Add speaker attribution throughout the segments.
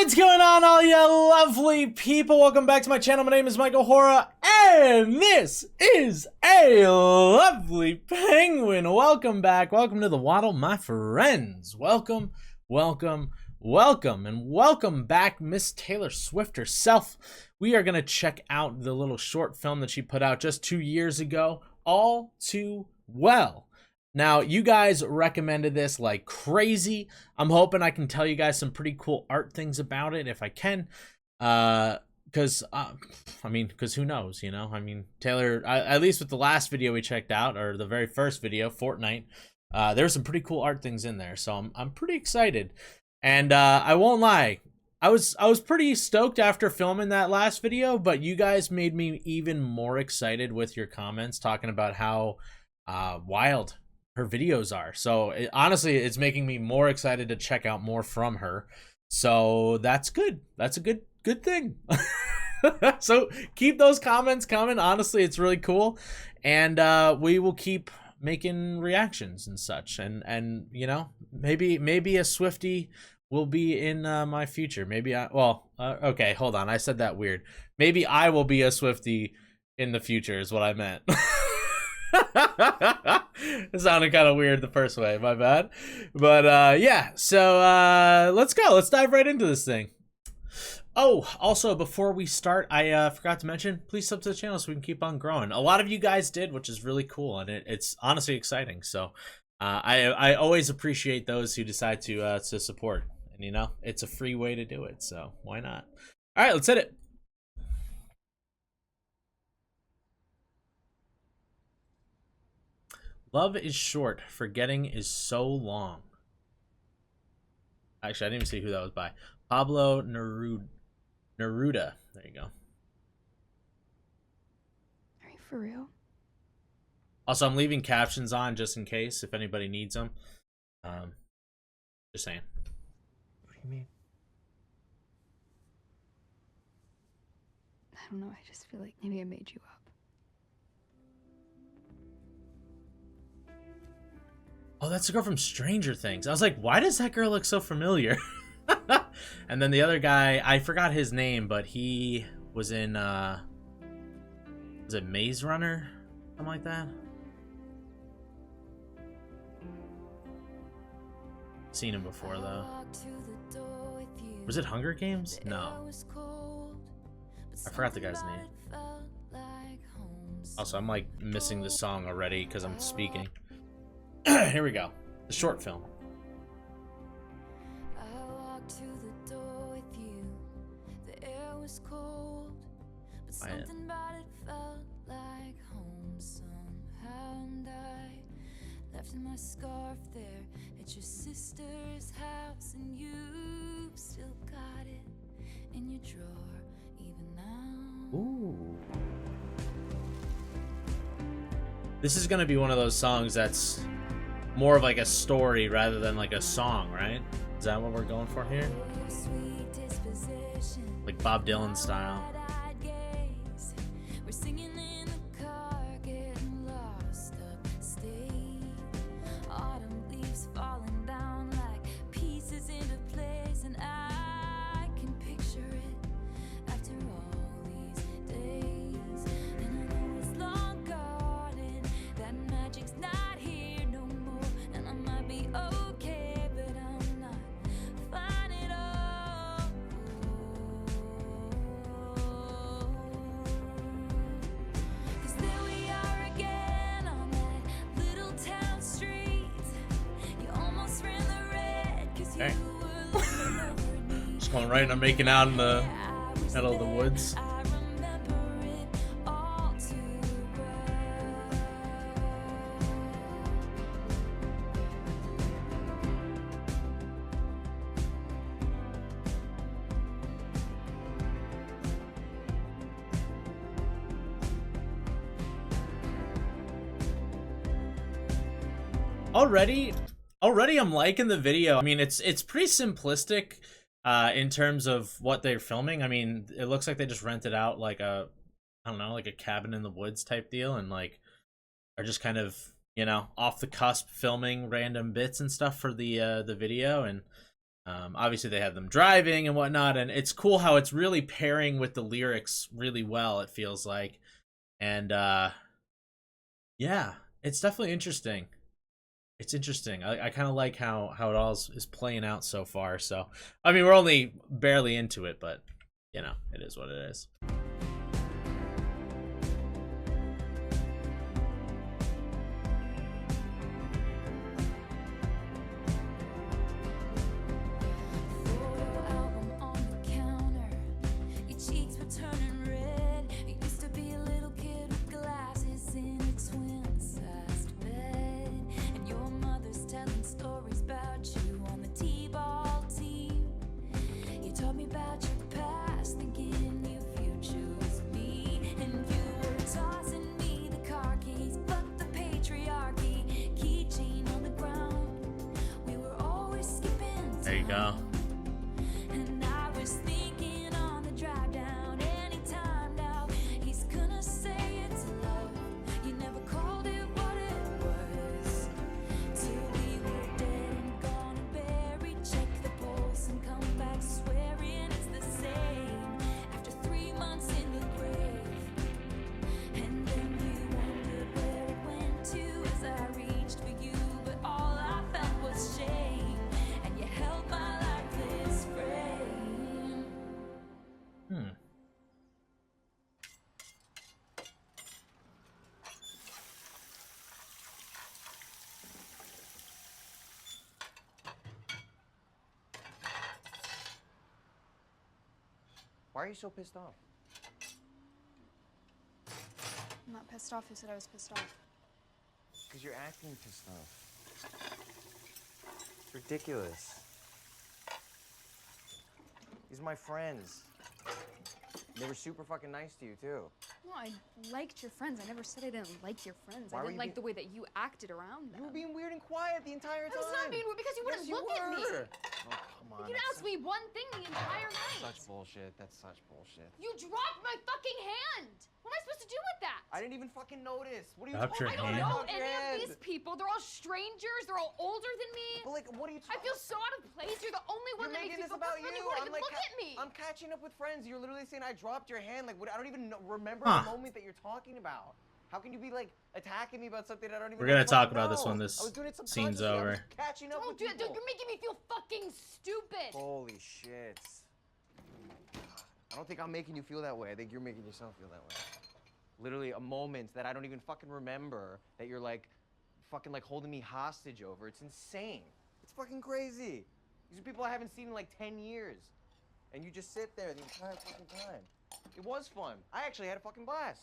Speaker 1: What's going on, all you lovely people? Welcome back to my channel. My name is Michael Hora, and this is a lovely penguin. Welcome back. Welcome to the Waddle, my friends. Welcome, welcome, welcome, and welcome back, Miss Taylor Swift herself. We are going to check out the little short film that she put out just 2 years ago, All Too Well. Now, you guys recommended this like crazy. I'm hoping I can tell you guys some pretty cool art things about it if I can. Because who knows, you know? I mean, Taylor, at least with the last video we checked out, or the very first video, Fortnite, there's some pretty cool art things in there. So I'm pretty excited. And I won't lie, I was pretty stoked after filming that last video, but you guys made me even more excited with your comments talking about how wild her videos are. So honestly, it's making me more excited to check out more from her. So that's good. That's a good thing. So keep those comments coming. Honestly, it's really cool. And we will keep making reactions and such. And you know, maybe a Swiftie will be in my future. Maybe okay, hold on. I said that weird. Maybe I will be a Swiftie in the future is what I meant. It sounded kind of weird the first way, my bad. But yeah, so let's go. Let's dive right into this thing. Oh, also, before we start, I forgot to mention, please sub to the channel so we can keep on growing. A lot of you guys did, which is really cool, and it's honestly exciting. So I always appreciate those who decide to support. And, you know, it's a free way to do it, so why not? All right, let's hit it. Love is short, forgetting is so long. Actually, I didn't even see who that was by. Pablo Neruda. There you go.
Speaker 2: Are you for real?
Speaker 1: Also, I'm leaving captions on just in case if anybody needs them. Just saying.
Speaker 3: What do you mean?
Speaker 2: I don't know, I just feel like maybe I made you up.
Speaker 1: Oh, that's the girl from Stranger Things. I was like, why does that girl look so familiar? And then the other guy, I forgot his name, but he was in, was it Maze Runner? Something like that? Seen him before, though. Was it Hunger Games? No. I forgot the guy's name. Also, I'm like missing the song already because I'm speaking. Here we go. The short film.
Speaker 4: I walked to the door with you. The air was cold, but something about it felt like home somehow. And I left my scarf there at your sister's house, and you still got it in your drawer even now.
Speaker 1: Ooh. This is gonna be one of those songs that's more of like a story rather than like a song, right? Is that what we're going for here? Like Bob Dylan style.
Speaker 4: We're singing in the car, getting lost upstate. Autumn leaves falling down like pieces into place, and I can picture it after all these days. And I know it's long gone, and that magic's not here no more. And I might be okay, but I'm not fine at all. 'Cause there we are again on that little town street. You almost ran the red 'cause
Speaker 1: Okay.
Speaker 4: you were looking over me.
Speaker 1: Just going right and I'm making out in the middle of the woods.
Speaker 4: I remember it all too well.
Speaker 1: Already I'm liking the video. I mean, it's pretty simplistic in terms of what they're filming. I mean, it looks like they just rented out like a, I don't know, like a cabin in the woods type deal, and like are just kind of, you know, off the cusp filming random bits and stuff for the video. And Obviously they have them driving and whatnot, and it's cool how it's really pairing with the lyrics really well, it feels like. And yeah, it's definitely interesting. It's interesting. I kind of like how it all is playing out so far. So I mean, we're only barely into it, but you know, it is what it is.
Speaker 4: Photo album on the counter. Your cheeks were turning red. You used to be a little kid with glasses in a twin-sized bed. And your mother's telling stories about you on the T-ball team. You told me about your past, thinking your future was me. And you were tossing me the car keys, but the patriarchy, keychain on the ground. We were always skipping
Speaker 1: There you go.
Speaker 4: town. And I was thinking on the drive down, anytime now, he's gonna say it's love. You never called it what it was. Till we were dead and gone and buried. Check the pulse and come back swearing it's the same. After 3 months in the grave. And then you wondered where it went to as I reached for you. But all I felt was shame. And you held my lifeless frame.
Speaker 1: Hmm.
Speaker 3: Why are you so pissed off?
Speaker 2: I'm not pissed off. Who said I was pissed off?
Speaker 3: Because you're acting pissed off. It's ridiculous. These are my friends. They were super fucking nice to you, too.
Speaker 2: No, I liked your friends. I never said I didn't like your friends.
Speaker 3: Why
Speaker 2: I
Speaker 3: were
Speaker 2: didn't
Speaker 3: you
Speaker 2: like the way that you acted around them.
Speaker 3: You were being weird and quiet the entire time.
Speaker 2: I was not being weird because you wouldn't
Speaker 3: Yes,
Speaker 2: look at me.
Speaker 3: were. Oh, come on.
Speaker 2: You
Speaker 3: that's
Speaker 2: asked me one thing the entire night.
Speaker 3: Such bullshit. That's such bullshit.
Speaker 2: You dropped my fucking hand. What am I supposed to do with that?
Speaker 3: I didn't even fucking notice. What are you
Speaker 1: Dropped your
Speaker 3: talking
Speaker 2: I don't
Speaker 1: hand?
Speaker 3: about?
Speaker 2: know
Speaker 3: Dropped your
Speaker 2: any of
Speaker 3: hand.
Speaker 2: these people. They're all strangers. They're all older than me.
Speaker 3: But like, what are you
Speaker 2: I
Speaker 3: talking
Speaker 2: feel so out of place. You're the only
Speaker 3: You're
Speaker 2: one that makes
Speaker 3: making
Speaker 2: me
Speaker 3: this
Speaker 2: feel
Speaker 3: about
Speaker 2: comfortable.
Speaker 3: you.
Speaker 2: You won't
Speaker 3: I'm
Speaker 2: even
Speaker 3: like,
Speaker 2: look at me.
Speaker 3: I'm catching up with friends. You're literally saying I dropped your hand. Like, I don't even remember
Speaker 1: Huh.
Speaker 3: the moment that you're talking about. How can you be like attacking me about something I don't even?
Speaker 1: We're gonna
Speaker 3: fucking
Speaker 1: talk about this
Speaker 3: know?
Speaker 1: when this
Speaker 3: I was doing it
Speaker 1: scene's
Speaker 3: subconsciously. I
Speaker 1: over.
Speaker 3: was catching up
Speaker 2: Don't
Speaker 3: with
Speaker 2: do it.
Speaker 3: people.
Speaker 2: You're making me feel fucking stupid.
Speaker 3: Holy shit. I don't think I'm making you feel that way. I think you're making yourself feel that way. Literally a moment that I don't even fucking remember that you're like fucking like holding me hostage over. It's insane. It's fucking crazy. These are people I haven't seen in like 10 years. And you just sit there the entire fucking time. It was fun. I actually had a fucking blast.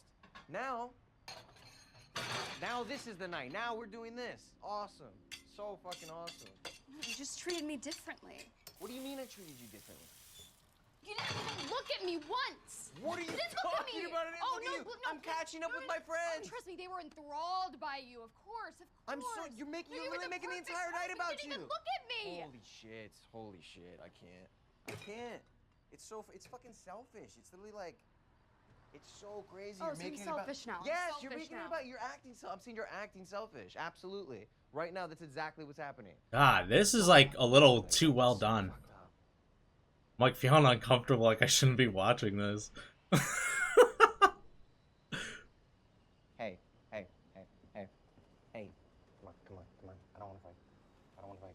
Speaker 3: Now this is the night. Now we're doing this. Awesome. So fucking awesome.
Speaker 2: You just treated me differently.
Speaker 3: What do you mean I treated you differently?
Speaker 2: You didn't even look at me once.
Speaker 3: What are you
Speaker 2: You didn't look at
Speaker 3: talking
Speaker 2: me.
Speaker 3: about? I didn't
Speaker 2: Oh,
Speaker 3: look
Speaker 2: no,
Speaker 3: at you.
Speaker 2: no,
Speaker 3: I'm catching up
Speaker 2: no,
Speaker 3: with
Speaker 2: no.
Speaker 3: my friends.
Speaker 2: Oh, trust me, they were enthralled by you. Of course, of course.
Speaker 3: I'm so you're
Speaker 2: No,
Speaker 3: you're
Speaker 2: were
Speaker 3: literally making the
Speaker 2: perfect
Speaker 3: entire night
Speaker 2: person.
Speaker 3: about
Speaker 2: You
Speaker 3: you.
Speaker 2: didn't even look at me.
Speaker 3: Holy shit, I can't. I can't. It's fucking selfish. It's literally like it's so crazy.
Speaker 2: Oh,
Speaker 3: You're
Speaker 2: so you're
Speaker 3: making it about
Speaker 2: selfish now. I'm
Speaker 3: Yes, you're
Speaker 2: selfish
Speaker 3: making it
Speaker 2: now.
Speaker 3: about you're acting I'm saying you're acting selfish. Absolutely. Right now that's exactly what's happening.
Speaker 1: God, this is like a little too well done.
Speaker 3: Fucked up.
Speaker 1: I'm like feeling uncomfortable, like I shouldn't be watching this.
Speaker 3: Hey. Come on. I don't want to fight.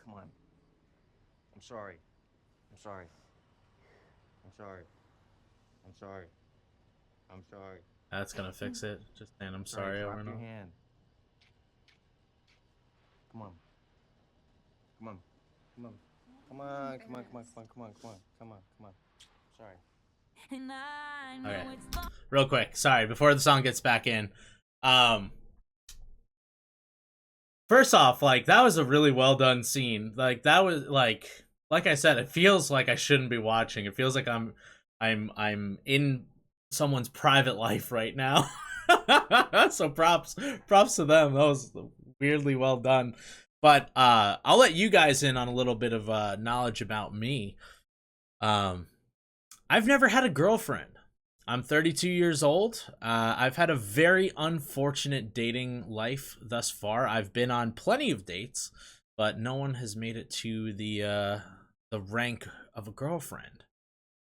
Speaker 3: Come on. I'm sorry.
Speaker 1: That's gonna fix it. Just saying I'm sorry over
Speaker 3: Drop
Speaker 1: and
Speaker 3: your
Speaker 1: over.
Speaker 3: hand. Come on. Sorry.
Speaker 4: And I know
Speaker 1: Okay.
Speaker 4: it's fun.
Speaker 1: Real quick, sorry, before the song gets back in. First off, like that was a really well done scene. Like that was like I said, it feels like I shouldn't be watching. It feels like I'm in someone's private life right now. So props to them. That was weirdly well done. But I'll let you guys in on a little bit of knowledge about me. I've never had a girlfriend. I'm 32 years old. I've had a very unfortunate dating life thus far. I've been on plenty of dates. but no one has made it to the rank of a girlfriend.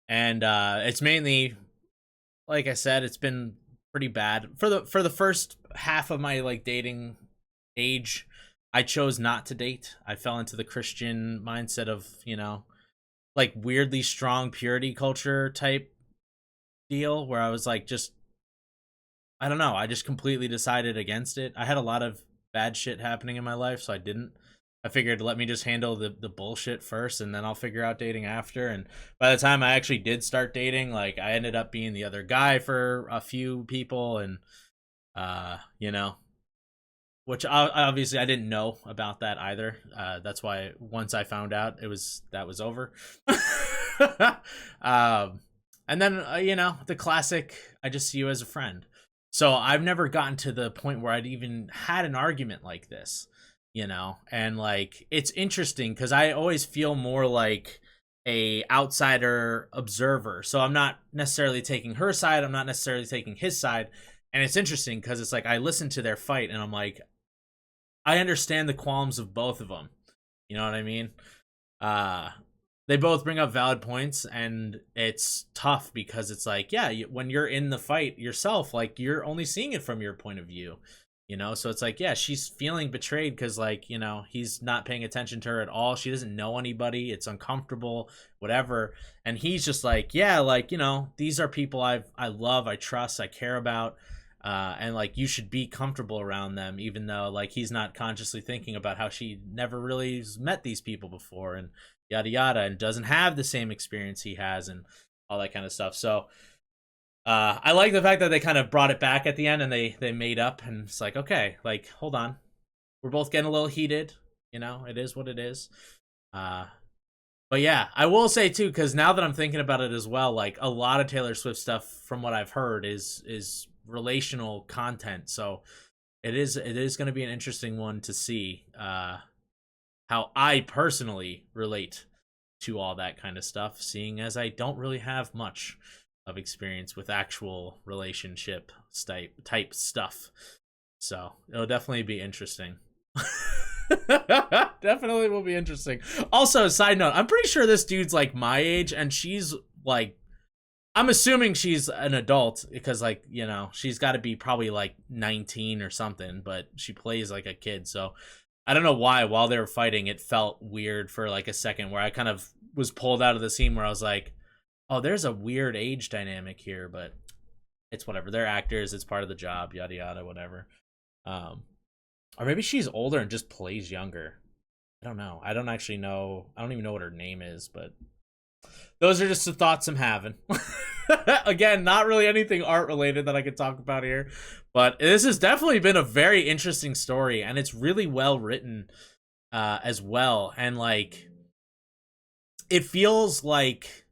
Speaker 1: And it's mainly, like I said, it's been pretty bad for the first half of my like dating age. I chose not to date. I fell into the Christian mindset of, you know, like weirdly strong purity culture type deal where I was like, just, I don't know. I just completely decided against it. I had a lot of bad shit happening in my life, so I didn't. I figured let me just handle the bullshit first, and then I'll figure out dating after. And by the time I actually did start dating, like I ended up being the other guy for a few people, and you know, which obviously I didn't know about that either. That's why once I found out, that was over. And then you know, the classic, I just see you as a friend. So I've never gotten to the point where I'd even had an argument like this, you know? And like, it's interesting because I always feel more like a outsider observer. So I'm not necessarily taking her side. I'm not necessarily taking his side. And it's interesting because it's like, I listen to their fight and I'm like, I understand the qualms of both of them. You know what I mean? They both bring up valid points, and it's tough because it's like, yeah, when you're in the fight yourself, like you're only seeing it from your point of view, you know? So it's like, yeah, she's feeling betrayed because like, you know, he's not paying attention to her at all. She doesn't know anybody. It's uncomfortable, whatever. And he's just like, yeah, like, you know, these are people I love, I trust, I care about. And like, you should be comfortable around them, even though like he's not consciously thinking about how she never really met these people before and yada yada, and doesn't have the same experience he has and all that kind of stuff. So I like the fact that they kind of brought it back at the end and they made up, and it's like, okay, like, hold on, we're both getting a little heated, you know, it is what it is. But yeah, I will say too, because now that I'm thinking about it as well, like a lot of Taylor Swift stuff from what I've heard is relational content. So it is going to be an interesting one to see how I personally relate to all that kind of stuff, seeing as I don't really have much of experience with actual relationship type stuff. So it'll definitely be interesting. Definitely will be interesting. Also, side note, I'm pretty sure this dude's like my age, and she's like, I'm assuming she's an adult because, like, you know, she's got to be probably like 19 or something, but she plays like a kid. So I don't know why while they were fighting, it felt weird for like a second where I kind of was pulled out of the scene where I was like, oh, there's a weird age dynamic here, but it's whatever. They're actors. It's part of the job, yada, yada, whatever. Or maybe she's older and just plays younger. I don't know. I don't actually know. I don't even know what her name is, but those are just the thoughts I'm having. Again, not really anything art related that I could talk about here, but this has definitely been a very interesting story, and it's really well written as well. And like, it feels like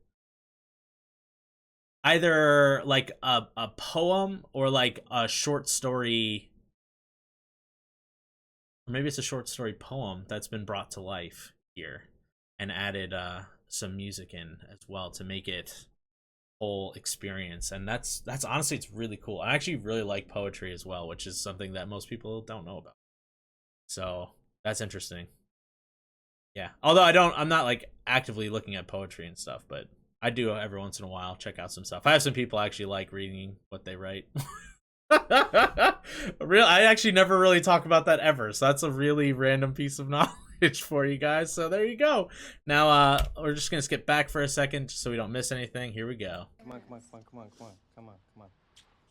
Speaker 1: either like a poem or like a short story, or maybe it's a short story poem that's been brought to life here and added some music in as well to make it whole experience. And that's honestly, it's really cool. I actually really like poetry as well, which is something that most people don't know about. So that's interesting. Yeah, although I'm not like actively looking at poetry and stuff, but I do every once in a while check out some stuff. I have some people I actually like reading what they write. I actually never really talk about that ever, so that's a really random piece of knowledge for you guys. So there you go. Now we're just gonna skip back for a second just so we don't miss anything. Here we go.
Speaker 3: Come on.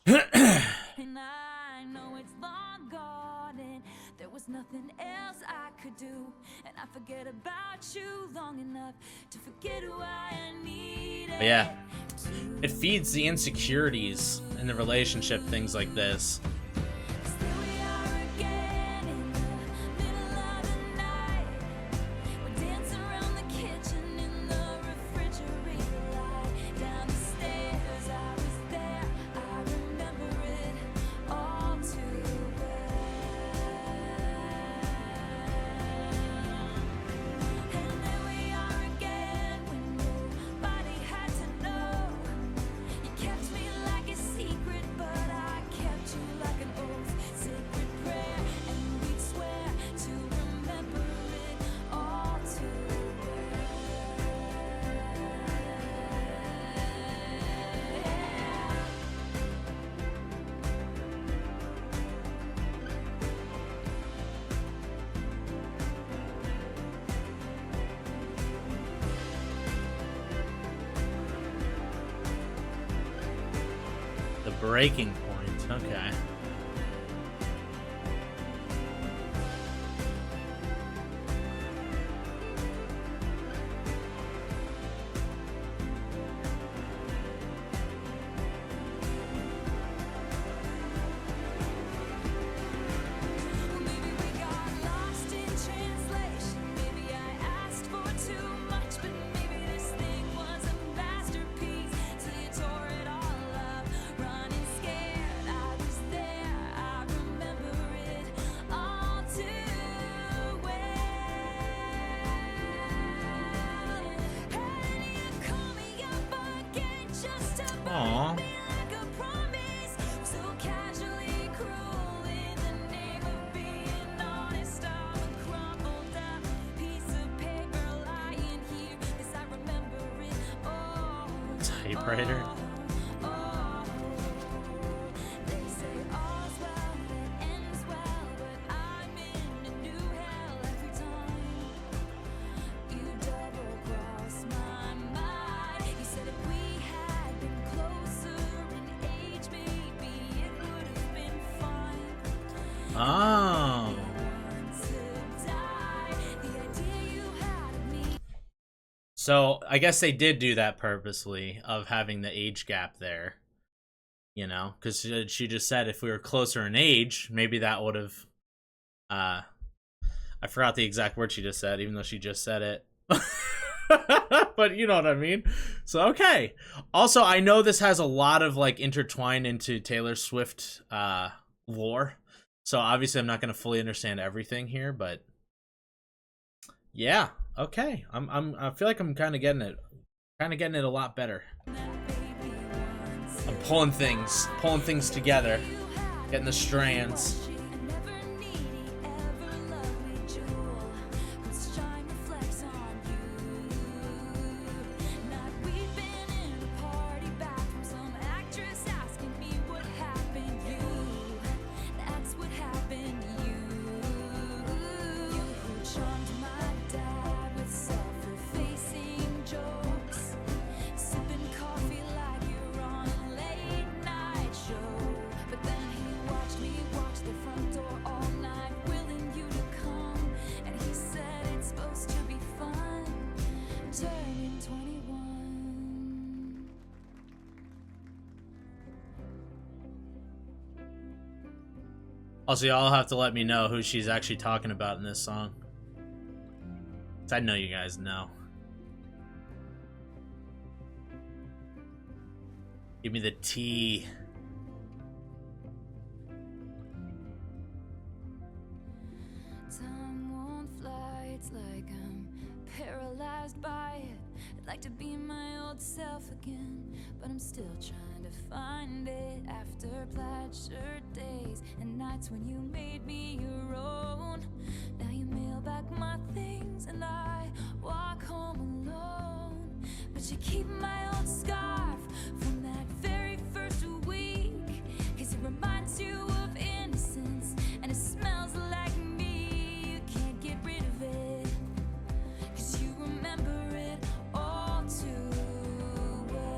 Speaker 4: And I know it's long gone and there was nothing else I could do, and I forget about you long enough to forget why I needed.
Speaker 1: But yeah, it feeds the insecurities in the relationship, things like this.
Speaker 4: Still we are again in the middle of the night. We're dancing around the kitchen in the refrigerator light. Down the stairs, I was there. I remember it all too well. And there we are again when nobody had to know. You kept me like a secret, but I kept you like
Speaker 1: Breaking point. Okay.
Speaker 4: Maybe we got lost in translation. Maybe I asked for too much, but maybe this thing was a masterpiece. Till you tore it all up, running scared. I was there, I remember it all too well. And you call me up again just to
Speaker 1: Aw.
Speaker 4: me like a promise. So casually cruel in the name of being honest. I'm a crumpled up piece of paper lying here. 'Cause I remember it all.
Speaker 1: Typewriter.
Speaker 4: Oh, they say all's well that ends well, but I'm in a new hell every time. You double cross my mind. You said if we had been closer in age, maybe it would have been fine.
Speaker 1: Oh.
Speaker 4: Want to die. The idea you had of me.
Speaker 1: So I guess they did do that purposely, of having the age gap there. You know, because she just said if we were closer in age, maybe that would have. I forgot the exact word she just said, even though she just said it. But you know what I mean. So okay. Also, I know this has a lot of like intertwined into Taylor Swift lore. So obviously, I'm not going to fully understand everything here, but yeah, okay. I feel like I'm kind of getting it a lot better. I'm pulling things together, getting the strands.
Speaker 4: Sipping coffee like you're on a late night show. But then he watched me watch the front door all night, willing you to come. And he said it's supposed to be fun, turning 21.
Speaker 1: Also, y'all have to let me know who she's actually talking about in this song. 'Cause I know you guys know. Give me the tea.
Speaker 4: Time won't fly, it's like I'm paralyzed by it. I'd like to be my old self again, but I'm still trying to find it. After plaid shirt days and nights when you made me your own. Now you mail back my things and I walk home alone. But you keep my old scarf from that very first week, 'cause it reminds you of innocence and it smells like me. You can't get rid of it, 'cause you remember it all too well.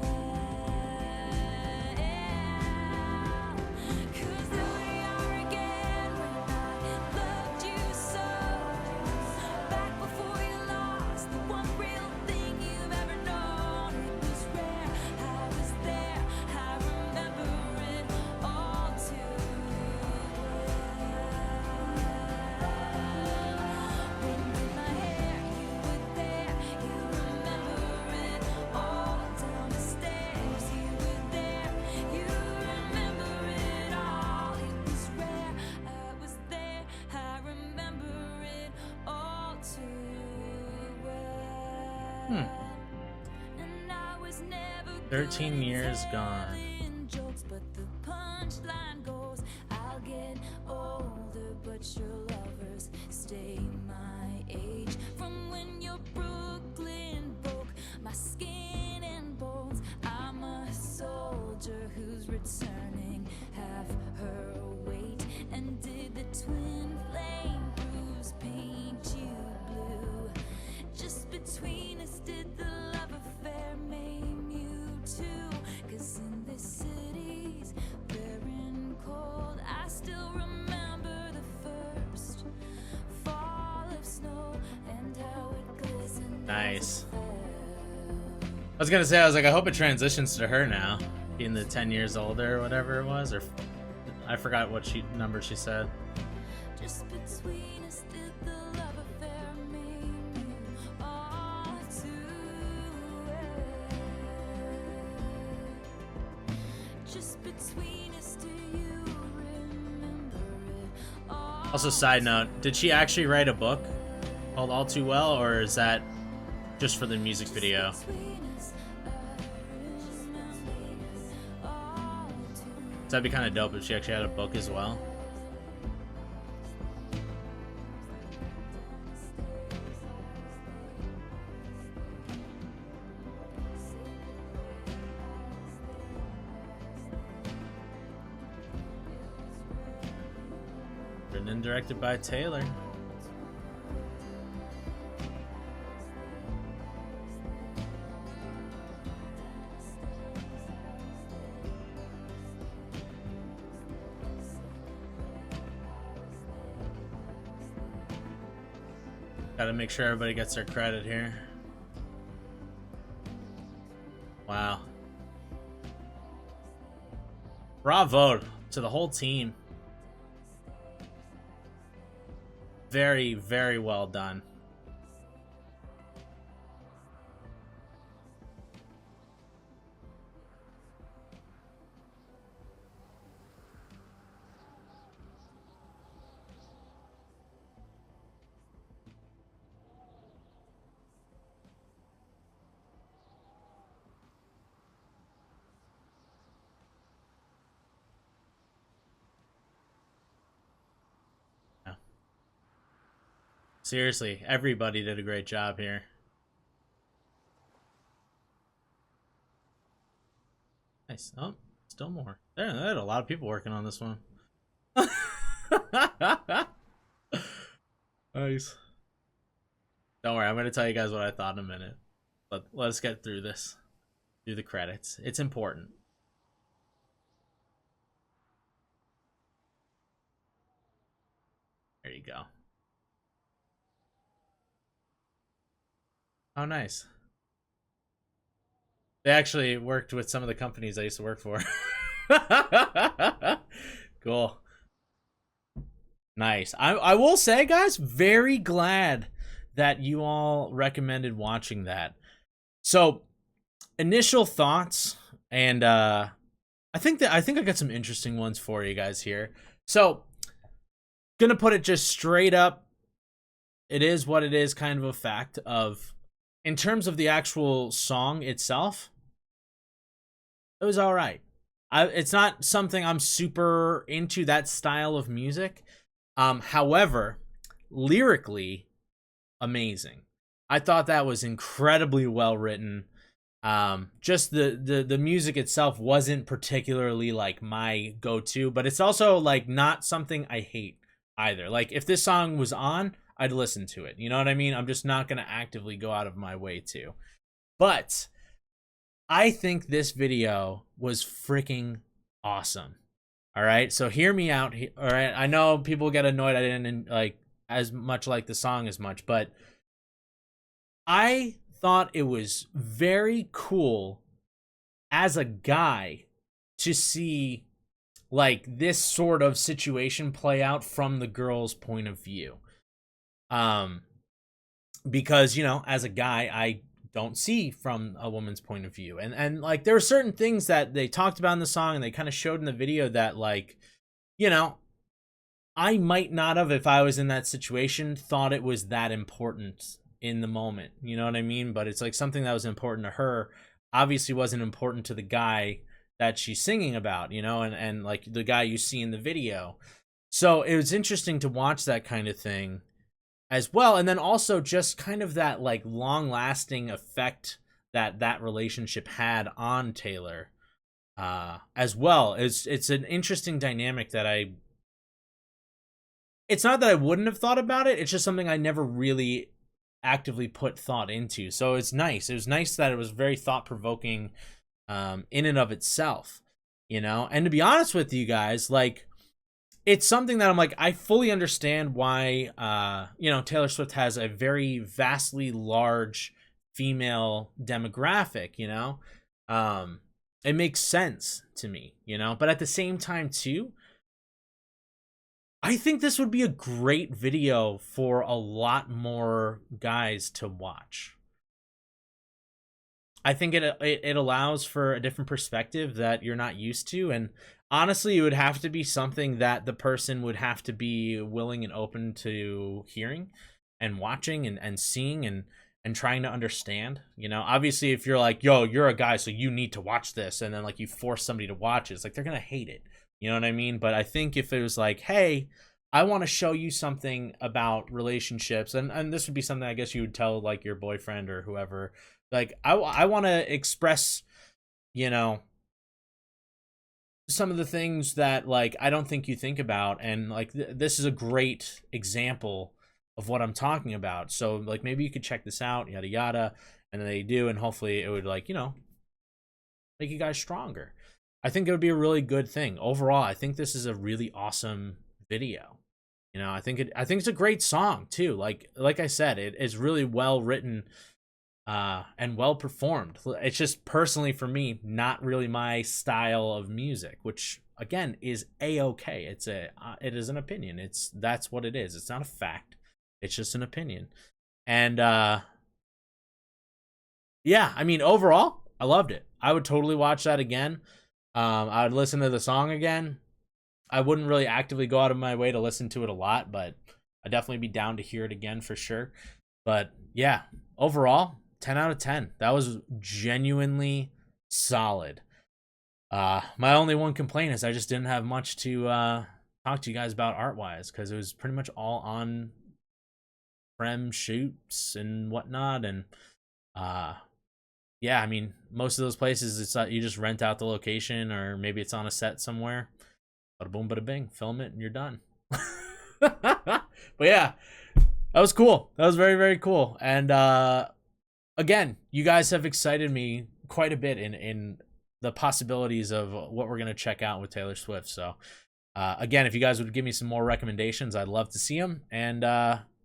Speaker 4: 'Cause there we are again when I loved you so. Back before you lost the one real thing you've ever known. It was rare, I was there, I remember it all too well. Wind in my hair, you were there, you remember it all. Down the stairs, you were there, you remember it all. It was rare, I was there, I remember it all too well. And I was never
Speaker 1: 13 years gone.
Speaker 4: telling jokes, but the punchline goes, I'll get older, but your lovers stay my age. From when your Brooklyn broke my skin and bones, I'm a soldier who's returning half her weight. And did the twin flame bruise paint you blue? Just between us, did the love affair maim you too? 'Cause in this
Speaker 1: Nice. I was gonna say, I was like, I hope it transitions to her now, being the 10 years older or whatever it was, or I forgot what number she said.
Speaker 4: Just between us did the love affair mean you all too well. Just between us, do you remember it all?
Speaker 1: Also, side note, did she actually write a book called All Too Well, or is that just for the music video? That'd be kind of dope if she actually had a book as well. Written and directed by Taylor. Gotta make sure everybody gets their credit here. Wow. Bravo to the whole team. Very, very well done. Seriously, everybody did a great job here. Nice. Oh, still more. There had a lot of people working on this one. Nice. Don't worry, I'm going to tell you guys what I thought in a minute. But let us get through this. Do the credits. It's important. There you go. Oh, nice. They actually worked with some of the companies I used to work for. Cool. Nice. I will say, guys, very glad that you all recommended watching that. So, initial thoughts, and I think I got some interesting ones for you guys here. So, gonna put it just straight up. It is what it is, kind of a fact of. In terms of the actual song itself, it was all right. It's not something I'm super into, that style of music. However, lyrically, amazing. I thought that was incredibly well written. Just the music itself wasn't particularly like my go-to, but it's also like not something I hate either. Like if this song was on, I'd listen to it. You know what I mean? I'm just not going to actively go out of my way to. But I think this video was freaking awesome. All right? So hear me out. All right? I know people get annoyed I didn't like as much like the song as much, but I thought it was very cool as a guy to see like this sort of situation play out from the girl's point of view. Because, you know, as a guy, I don't see from a woman's point of view. And like, there are certain things that they talked about in the song and they kind of showed in the video that, like, you know, I might not have, if I was in that situation, thought it was that important in the moment. You know what I mean? But it's like something that was important to her obviously wasn't important to the guy that she's singing about, you know, and like the guy you see in the video. So it was interesting to watch that kind of thing as well. And then also just kind of that like long lasting effect that relationship had on Taylor as well. It's an interesting dynamic that it's not that I wouldn't have thought about it. It's just something I never really actively put thought into. So it's nice. It was nice that it was very thought provoking in and of itself, you know? And to be honest with you guys, like, it's something that I'm like, I fully understand why, you know, Taylor Swift has a very vastly large female demographic, it makes sense to me, but at the same time too, I think this would be a great video for a lot more guys to watch. I think it allows for a different perspective that you're not used to, and honestly, it would have to be something that the person would have to be willing and open to hearing and watching and seeing and trying to understand. Obviously, if you're like, yo, you're a guy, so you need to watch this, and then like you force somebody to watch it, it's like they're gonna hate it. You know what I mean? But I think if it was like, hey, I want to show you something about relationships, and this would be something I guess you would tell like your boyfriend or whoever. Like, I want to express, some of the things that like I don't think you think about, and like this is a great example of what I'm talking about. So like maybe you could check this out, yada yada, and then they do, and hopefully it would like make you guys stronger. I think it would be a really good thing overall. I think this is a really awesome video. I think it's a great song too. Like I said, it is really well written and well performed. It's just personally for me not really my style of music, which again is a-okay. It is an opinion. That's what it is. It's not a fact. It's just an opinion. And yeah, I mean, overall, I loved it. I would totally watch that again. I would listen to the song again. I wouldn't really actively go out of my way to listen to it a lot, but I'd definitely be down to hear it again for sure. But yeah, overall, 10 out of 10. That was genuinely solid. My only one complaint is I just didn't have much to talk to you guys about art-wise, because it was pretty much all on prem shoots and whatnot. And yeah, I mean, most of those places, it's you just rent out the location, or maybe it's on a set somewhere. Bada boom, bada bing, film it, and you're done. But yeah, that was cool. That was very, very cool. And again, you guys have excited me quite a bit in the possibilities of what we're going to check out with Taylor Swift. So again, if you guys would give me some more recommendations, I'd love to see them. And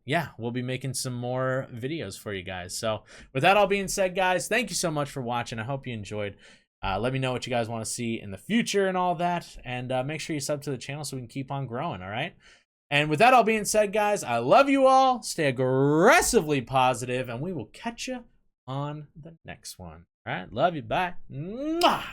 Speaker 1: yeah, we'll be making some more videos for you guys. So with that all being said, guys, thank you so much for watching. I hope you enjoyed. Let me know what you guys want to see in the future and all that. And make sure you sub to the channel so we can keep on growing, all right? And with that all being said, guys, I love you all. Stay aggressively positive, and we will catch you on the next one. All right? Love you. Bye. Mwah!